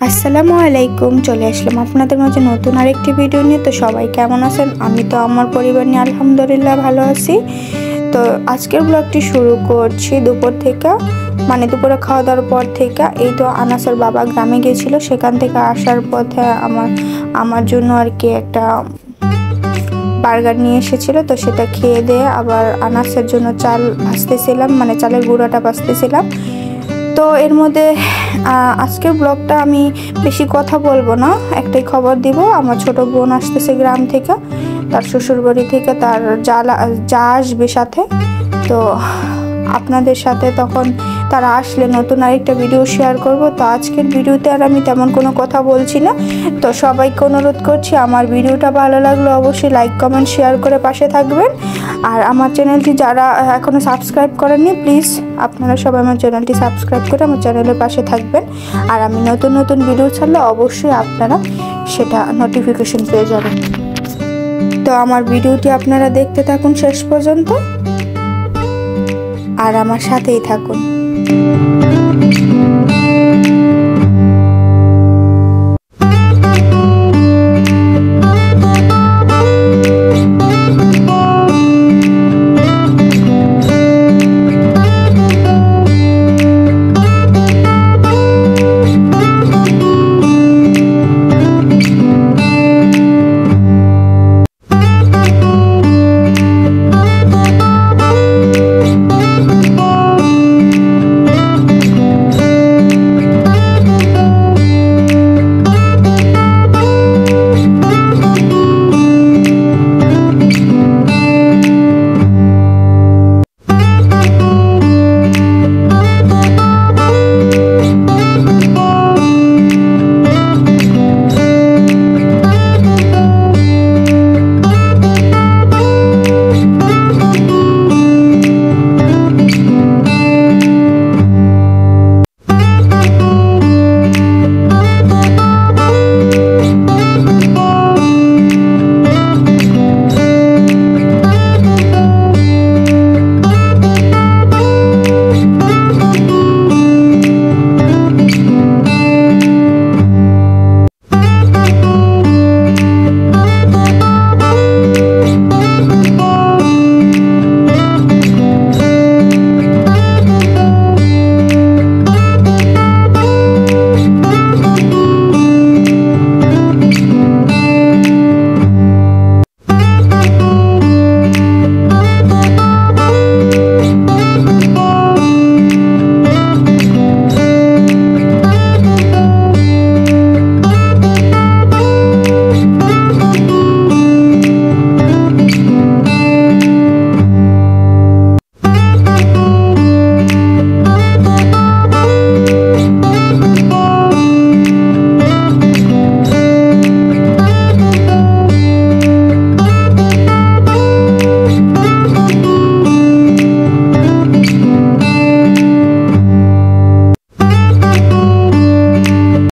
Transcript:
আসসালামু আলাইকুম। চলে আসলাম আপনাদের মাঝে নতুন আরেকটি ভিডিও নিয়ে। তো সবাই কেমন আছেন? আমি তো আমার পরিবার নিয়ে আলহামদুলিল্লাহ ভালো আছি। তো আজকের ব্লগটি শুরু করছি দুপুর থেকে, মানে দুপুরে খাওয়া দাওয়ার পর থেকে। এই তো আনাসের বাবা গ্রামে গিয়েছিল, সেখান থেকে আসার পথে আমার জন্য আর কি একটা বার্গার নিয়ে এসেছিল। তো সেটা খেয়ে দিয়ে আবার আনাসের জন্য চাল ভাজতেছিলাম, মানে চালের গুঁড়াটা ভাজতেছিলাম। তো এর মধ্যে আজকের ব্লগটা আমি বেশি কথা বলবো না, একটাই খবর দিব। আমার ছোট বোন আসতেছে গ্রাম থেকে, তার শ্বশুরবাড়ি থেকে, তার যা আসবে সাথে। তো আপনাদের সাথে তখন তারা আসলে নতুন আরেকটা ভিডিও শেয়ার করব। তো আজকের ভিডিওতে আর আমি তেমন কোনো কথা বলছি না। তো সবাইকে অনুরোধ করছি, আমার ভিডিওটা ভালো লাগলে অবশ্যই লাইক কমেন্ট শেয়ার করে পাশে থাকবেন। আর আমার চ্যানেলটি যারা এখনও সাবস্ক্রাইব করেননি, প্লিজ আপনারা সবাই আমার চ্যানেলটি সাবস্ক্রাইব করে আমার চ্যানেলের পাশে থাকবেন। আর আমি নতুন নতুন ভিডিও ছাড়লে অবশ্যই আপনারা সেটা নোটিফিকেশন পেয়ে যাবেন। তো আমার ভিডিওটি আপনারা দেখতে থাকুন শেষ পর্যন্ত, আর আমার সাথেই থাকুন।